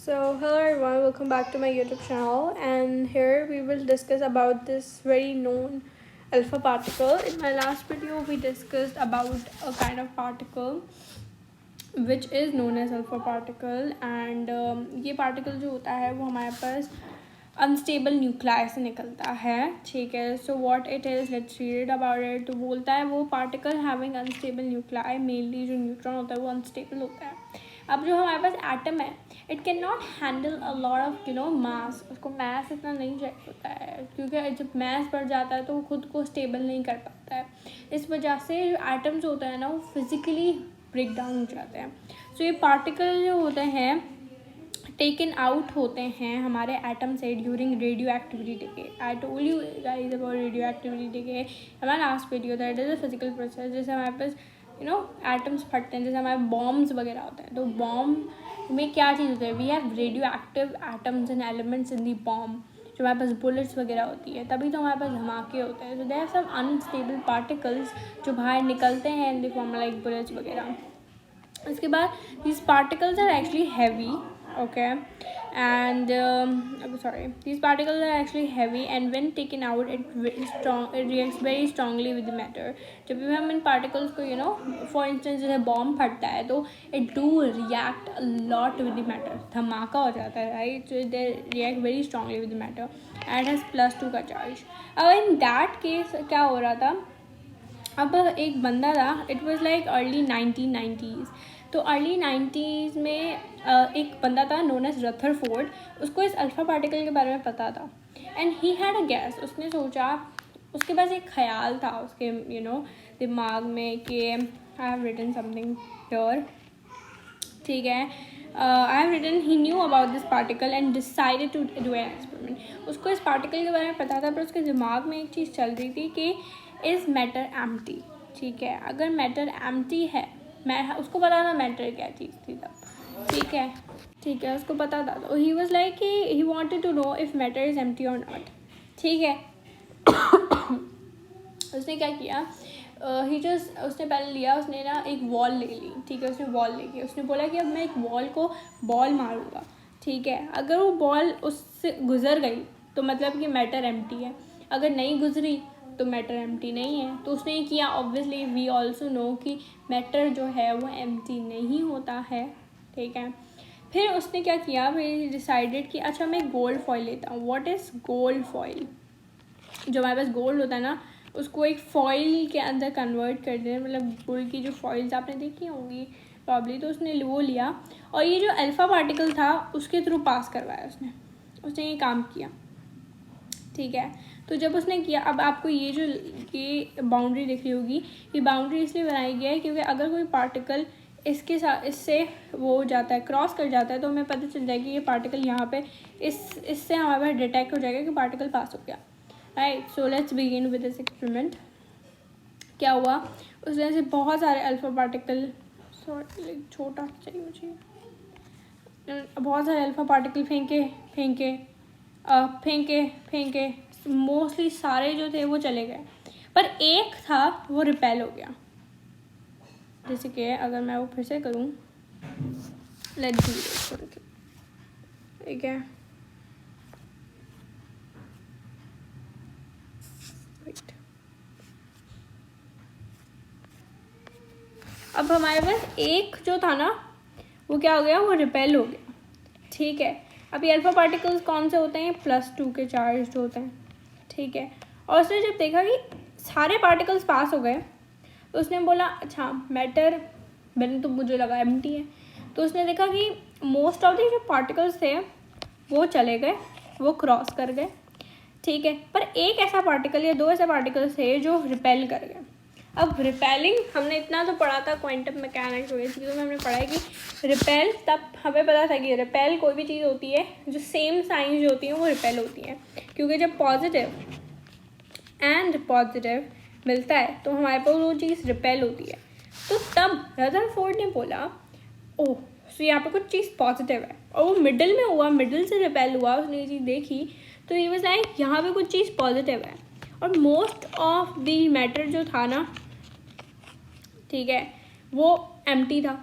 So hello everyone, welcome back to my YouTube channel, and here we will discuss about this very known alpha particle. In my last video we discussed about a kind of particle which is known as alpha particle, and ये particle जो होता है वो हमारे पास unstable nuclei से निकलता है. ठीक है, so what it is, let's read about it. तो बोलता है वो particle having unstable nuclei, mainly जो न्यूट्रॉन होता है वो अनस्टेबल होता है. अब जो हमारे पास एटम है, it can not handle a lot of mass. उसको मास इतना नहीं चाहिए होता है, क्योंकि जब मास बढ़ जाता है तो वो खुद को स्टेबल नहीं कर पाता है. इस वजह से जो एटम्स होते हैं ना वो फिजिकली ब्रेक डाउन हो जाते हैं. सो ये पार्टिकल जो होते हैं टेकन आउट होते हैं हमारे एटम से during radio activity decay. I told you guys about radio activity decay. हमारा लास्ट वीडियो था. It is a physical process. जैसे हमारे पास एटम्स फटते हैं, जैसे हमारे बॉम्ब्स वगैरह होते हैं, तो बॉम्ब में क्या चीज़ होती है, we have radioactive atoms and elements in the bomb. जो हमारे पास बुलेट्स वगैरह होती है, तभी तो हमारे पास धमाके होते हैं. So they have some unstable particles जो बाहर निकलते हैं in the form like bullets वगैरह. इसके बाद these particles are actually heavy, okay, and these particles are actually heavy, and when taken out it reacts very strongly with the matter. जब भी हम इन particles को for instance जैसे bomb फटता है तो it do react a lot with the matter. धमाका हो जाता है, right? So they react very strongly with the matter and has +2 का charge. अब in that case क्या हो रहा था, अब एक बंदा था, it was like early 1990s. तो अर्ली 90s में एक बंदा था नोन एज रदरफोर्ड. उसको इस अल्फ़ा पार्टिकल के बारे में पता था, and he had a gas. उसने सोचा, उसके पास एक ख्याल था उसके दिमाग में कि I have written something here. ठीक है, I have written he knew about this particle and decided to do an experiment. उसको इस पार्टिकल के बारे में पता था, पर उसके दिमाग में एक चीज़ चल रही थी कि इज़ मैटर एम्प्टी. ठीक है, अगर मैटर एम्प्टी है, मैं उसको पता था मैटर क्या चीज़ थी तब. ठीक है, उसको पता था. तो ही वॉज लाइक कि he wanted to know if matter is empty और नॉट. ठीक है. उसने क्या किया, उसने पहले लिया, उसने ना एक वॉल ले ली. ठीक है, उसने वॉल लेके उसने बोला कि अब मैं एक वॉल को बॉल मारूंगा. ठीक है, अगर वो बॉल उससे गुजर गई तो मतलब कि मैटर एम्प्टी है, अगर नहीं गुजरी तो मैटर एम्प्टी नहीं है. तो उसने ये किया. ऑब्वियसली वी ऑल्सो नो कि मैटर जो है वो एम्प्टी नहीं होता है. ठीक है, फिर उसने क्या किया, फिर डिसाइडेड कि अच्छा मैं गोल्ड फॉइल लेता हूँ. What is gold foil? जो हमारे पास गोल्ड होता है ना, उसको एक फॉइल के अंदर कन्वर्ट कर देना, मतलब गोल्ड की जो फॉइल्स आपने देखी होंगी प्रॉब्ली. तो उसने वो लिया और ये जो अल्फ़ा पार्टिकल था उसके थ्रू पास करवाया. उसने ये काम किया. ठीक है, तो जब उसने किया, अब आपको ये बाउंड्री दिख रही होगी, ये बाउंड्री इसलिए बनाई गई है क्योंकि अगर कोई पार्टिकल इसके साथ इससे वो हो जाता है, क्रॉस कर जाता है, तो हमें पता चल जाएगा कि ये पार्टिकल यहाँ पे इससे हमारे पास डिटेक्ट हो जाएगा कि पार्टिकल पास हो गया. Right, so let's begin with this experiment. क्या हुआ, उसने से बहुत सारे अल्फा पार्टिकल, छोटा चाहिए मुझे, बहुत सारे अल्फा पार्टिकल फेंके. मोस्टली सारे जो थे वो चले गए, पर एक था वो रिपेल हो गया. जैसे कि अगर मैं वो फिर से करूँ, लेट्स डू दिस. ठीक है, अब हमारे पास एक जो था ना वो क्या हो गया, वो रिपेल हो गया. ठीक है, अब ये अल्फा पार्टिकल्स कौन से होते हैं, +2 के चार्ज होते हैं. ठीक है, और उसने जब देखा कि सारे पार्टिकल्स पास हो गए तो उसने बोला अच्छा मैटर, मैंने तो मुझे लगा एम्प्टी है. तो उसने देखा कि मोस्ट ऑफ द जो पार्टिकल्स थे वो चले गए, वो क्रॉस कर गए. ठीक है, पर एक ऐसा पार्टिकल या दो ऐसे पार्टिकल्स थे जो रिपेल कर गए. अब रिपेलिंग हमने इतना तो पढ़ा था क्वांटम मैकेनिक्स वगैरह चीज़ों में, हमने पढ़ा है कि रिपेल, तब हमें पता था कि रिपेल कोई भी चीज़ होती है जो सेम साइंस जो होती है वो रिपेल होती है, क्योंकि जब पॉजिटिव एंड पॉजिटिव मिलता है तो हमारे पास वो चीज़ रिपेल होती है. तो तब रदरफोर्ड ने बोला ओह, सो यहाँ पे कुछ चीज़ पॉजिटिव है और वो मिडिल में हुआ, मिडिल से रिपेल हुआ. उसने ये चीज़ देखी तो ये वाज लाइक यहाँ पे कुछ चीज़ पॉजिटिव है, और मोस्ट ऑफ द मैटर जो था ना, ठीक है, वो एम्प्टी था.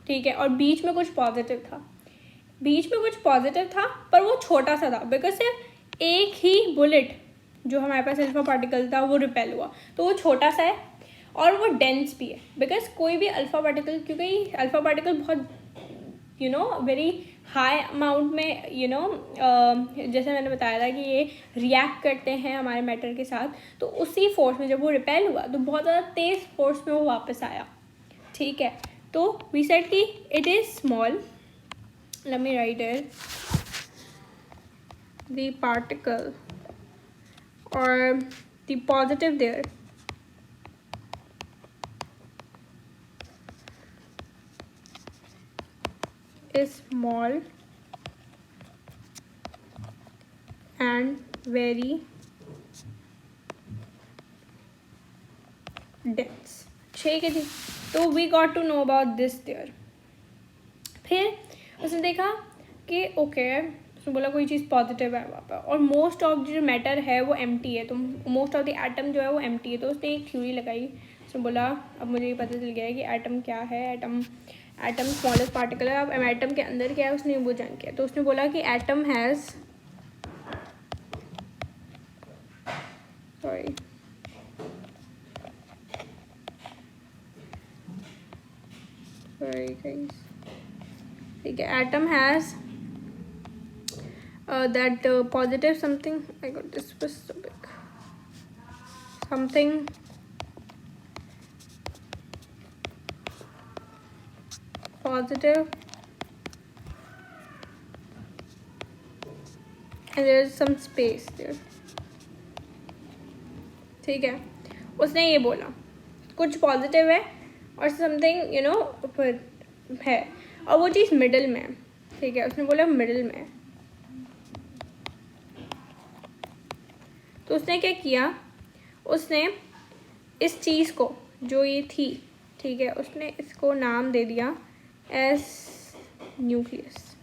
ठीक है, और बीच में कुछ पॉजिटिव था. बीच में कुछ पॉजिटिव था पर वो छोटा सा था, बिकॉज सिर्फ एक ही बुलेट जो हमारे पास अल्फा पार्टिकल था वो रिपेल हुआ, तो वो छोटा सा है और वो डेंस भी है। बिकॉज कोई भी अल्फा पार्टिकल, क्योंकि अल्फा पार्टिकल बहुत वेरी हाई अमाउंट में जैसे मैंने बताया था कि ये रिएक्ट करते हैं हमारे मैटर के साथ, तो उसी फोर्स में जब वो रिपेल हुआ तो बहुत ज़्यादा तेज फोर्स में वो वापस आया। ठीक है, तो वी सेड कि it is small, let me write it, the particle और the positive there is small and very dense। ठीक है जी, तो we got to know about this there. फिर उसने देखा कि ओके, उसने बोला कोई चीज़ पॉजिटिव है वहाँ पर, और मोस्ट ऑफ जो मैटर है वो एम्प्टी है, तो मोस्ट ऑफ द एटम जो है वो एम्प्टी है। तो उसने एक थ्योरी लगाई, उसने बोला अब मुझे ये पता चल गया है कि एटम क्या है, एटम स्मॉलेस्ट पार्टिकल है। अब एटम के अंदर क्या है उसने वो जान किया, तो उसने बोला कि एटम हैज़ ठीक है, atom has that positive something, I got this was so big, something positive and there is some space there। ठीक है, उसने ये बोला कुछ पॉजिटिव है और समथिंग है, और वो चीज़ मिडिल में है। ठीक है, उसने बोला मिडिल में है। तो उसने क्या किया, उसने इस चीज़ को जो ये थी, ठीक है, उसने इसको नाम दे दिया एस न्यूक्लियस।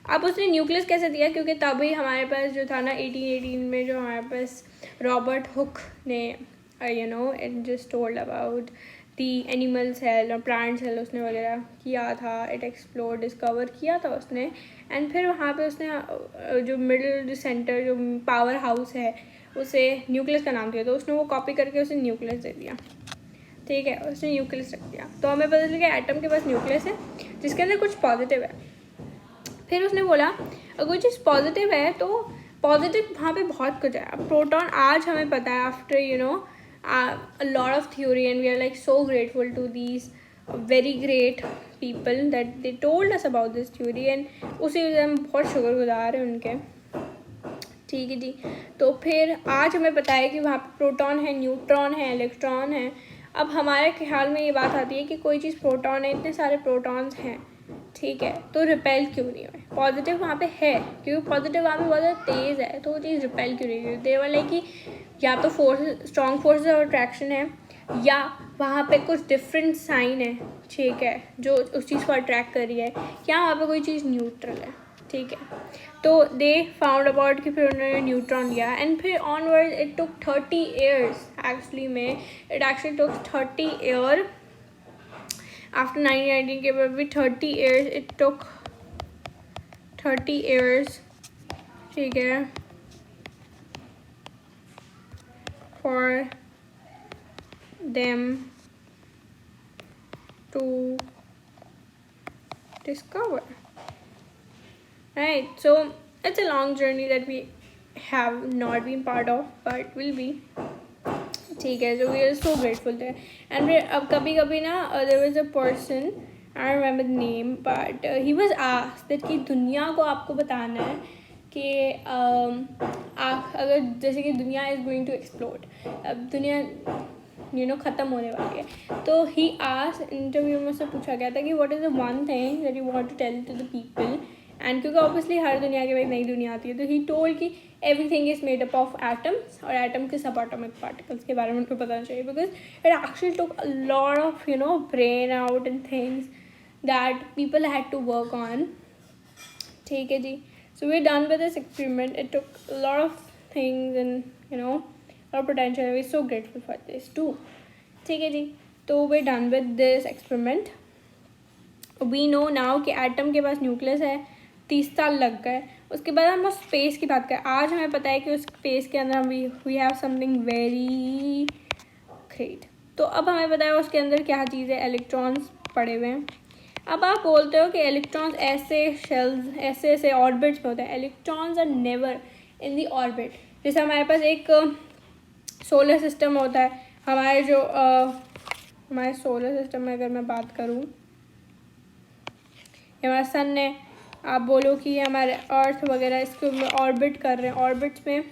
अब उसने न्यूक्लियस कैसे दिया, क्योंकि तभी हमारे पास जो था ना 1818 में जो हमारे पास रॉबर्ट हुक ने it just told about the animal cell और प्लांट सेल उसने वगैरह किया था, इट एक्सप्लोर डिस्कवर किया था उसने। एंड फिर वहाँ पे उसने जो मिडिल जो सेंटर जो पावर हाउस है उसे न्यूक्लियस का नाम दिया, तो उसने वो कॉपी करके उसे न्यूक्लियस दे दिया। ठीक है, उसने न्यूक्लियस रख दिया, तो हमें पता चल गया एटम के पास न्यूक्लियस है जिसके अंदर कुछ पॉजिटिव है। फिर उसने बोला अगर कोई चीज़ पॉजिटिव है तो पॉजिटिव वहाँ पे बहुत कुछ है। अब प्रोटॉन आज हमें पता है after a lot of theory, and we are like so grateful to these very great people that they told us about this theory, and उसी वजह हम बहुत शुक्रगुजार हैं उनके। ठीक है जी, तो फिर आज हमें पता है कि वहाँ पे प्रोटॉन है, न्यूट्रॉन है, इलेक्ट्रॉन है। अब हमारे ख्याल में ये बात आती है कि कोई चीज़ प्रोटॉन है, इतने सारे प्रोटॉन्स हैं, ठीक है, तो रिपेल क्यों नहीं हुए। पॉजिटिव वहाँ पे है क्योंकि पॉजिटिव वहाँ पे बहुत ज़्यादा तेज़ है, तो वो चीज़ रिपेल क्यों नहीं हुई। देवर लाइक कि या तो force strong force of attraction है, या वहाँ पे कुछ डिफरेंट साइन है, ठीक है, जो उस चीज़ को अट्रैक्ट कर रही है, या वहाँ पे कोई चीज़ न्यूट्रल है। ठीक है, तो दे फाउंड अबाउट कि फिर उन्होंने न्यूट्रॉन लिया, एंड फिर onward it took 30 years actually में, it actually took 30 year after 1919 के बाद भी 30 ईयर्स इट टुक 30 ईयर्स, ठीक है, for them to discover, right? So it's a long journey that we have not been part of but will be, ठीक है, so we are so grateful there। and फिर अब कभी कभी ना there was a person, I don't remember the name, but he was asked that कि दुनिया को आपको बताना है कि अगर जैसे कि दुनिया is going to explode, अब दुनिया ख़त्म होने वाली है, तो ही आस्क्ड, इंटरव्यू में से पूछा गया था कि what is the one thing that you want to tell to the people, and क्योंकि ऑब्वियसली हर दुनिया के बाद नई दुनिया आती है, तो ही टोल्ड कि everything is made up of atoms, और एटम के सब एटॉमिक पार्टिकल्स के बारे में उनको पता चाहिए, because it actually took a lot of brain out and things that people had to work on. ठीक है जी, so we done with this experiment, it took a lot of things and और potential, we so grateful for this too. ठीक है जी, तो we done with this experiment. We know now कि atom के पास न्यूक्लियस है, 30 साल लग गए। उसके बाद हम उस स्पेस की बात करें, आज हमें पता है कि उस स्पेस के अंदर we have something very great. तो अब हमें पता है उसके अंदर क्या चीज़ है, इलेक्ट्रॉन्स पड़े हुए हैं। अब आप बोलते हो कि इलेक्ट्रॉन्स ऐसे शेल्स ऐसे ऐसे ऑर्बिट्स में होते हैं। Electrons are never in the orbit. जैसे हमारे पास एक सोलर सिस्टम होता है, हमारे जो हमारे सोलर सिस्टम में अगर मैं बात करूँ, हमारा सन है, आप बोलो कि हमारे अर्थ वगैरह इसको ऑर्बिट कर रहे हैं, ऑर्बिट्स में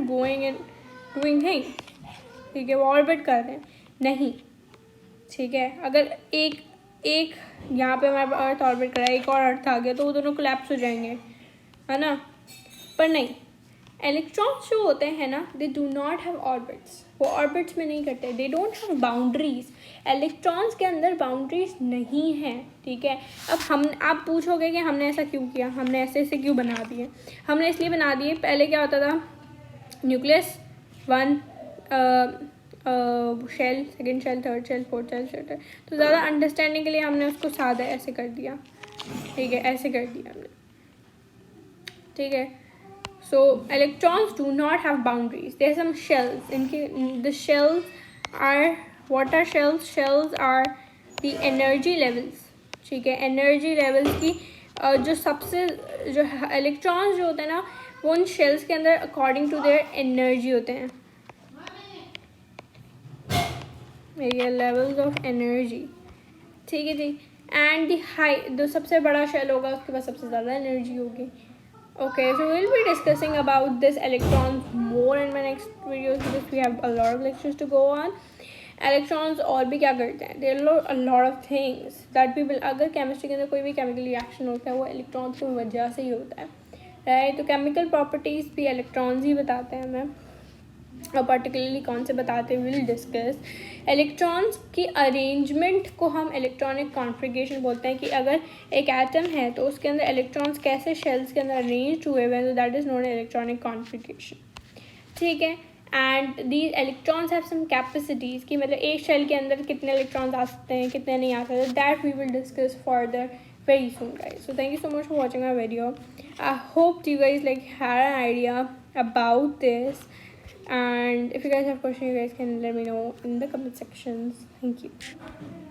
गोइंग एंड डूइंग थिंग, ठीक है, वो ऑर्बिट कर रहे हैं नहीं, ठीक है। अगर एक यहाँ पे हमारा अर्थ ऑर्बिट कर रहा है, एक और अर्थ आ गया तो वो दोनों कोलैप्स हो जाएंगे, है ना। पर नहीं, इलेक्ट्रॉन्स जो होते हैं ना, they do not have orbits, वो ऑर्बिट्स में नहीं करते, they don't have boundaries. Electrons के अंदर बाउंड्रीज नहीं है, ठीक है। अब आप पूछोगे कि हमने ऐसा क्यों किया, हमने ऐसे ऐसे क्यों बना दिए। हमने इसलिए बना दिए, पहले क्या होता था, nucleus, one shell, second shell, third shell, fourth shell, तो ज़्यादा अंडरस्टैंडिंग के लिए हमने उसको सादा ऐसे कर दिया, ठीक है, ऐसे कर दिया हमने, ठीक है। So electrons do not have boundaries, there some shells, इनके the shells are what are shells, shells are the energy levels, ठीक है। एनर्जी लेवल्स की जो सबसे जो इलेक्ट्रॉन्स जो होते हैं ना, वो उन शेल्स के अंदर अकॉर्डिंग टू देयर एनर्जी होते हैं, ये लेवल्स ऑफ एनर्जी, ठीक है जी। एंड द हाई, जो सबसे बड़ा शेल होगा उसके पास सबसे ज़्यादा एनर्जी होगी। Okay, so will be discussing about this electrons more in my next videos, because we have a lot of lectures to go on. Electrons और भी क्या करते हैं, there are a lot of things that we will, अगर chemistry के अंदर कोई भी केमिकल रिएक्शन होता है वो इलेक्ट्रॉन्स की वजह से ही होता है, राइट। तो केमिकल प्रॉपर्टीज़ भी इलेक्ट्रॉन्स ही बताते हैं हमें, और पर्टिकुलरली कौन से बताते हैं, विल डिस्कस। इलेक्ट्रॉन्स की अरेंजमेंट को हम इलेक्ट्रॉनिक कॉन्फ़िगरेशन बोलते हैं, कि अगर एक एटम है तो उसके अंदर इलेक्ट्रॉन्स कैसे शेल्स के अंदर अरेंज हुए हुए हैं, तो that is known electronic configuration, ठीक है। And these electrons have some capacities, कि मतलब एक शेल के अंदर कितने इलेक्ट्रॉन्स आ सकते हैं, कितने नहीं आ सकते, that we will discuss further very soon, guys. So thank you so much for watching my video. I hope you guys like had an idea about this, and if you guys have questions, you guys can let me know in the comment sections. Thank you.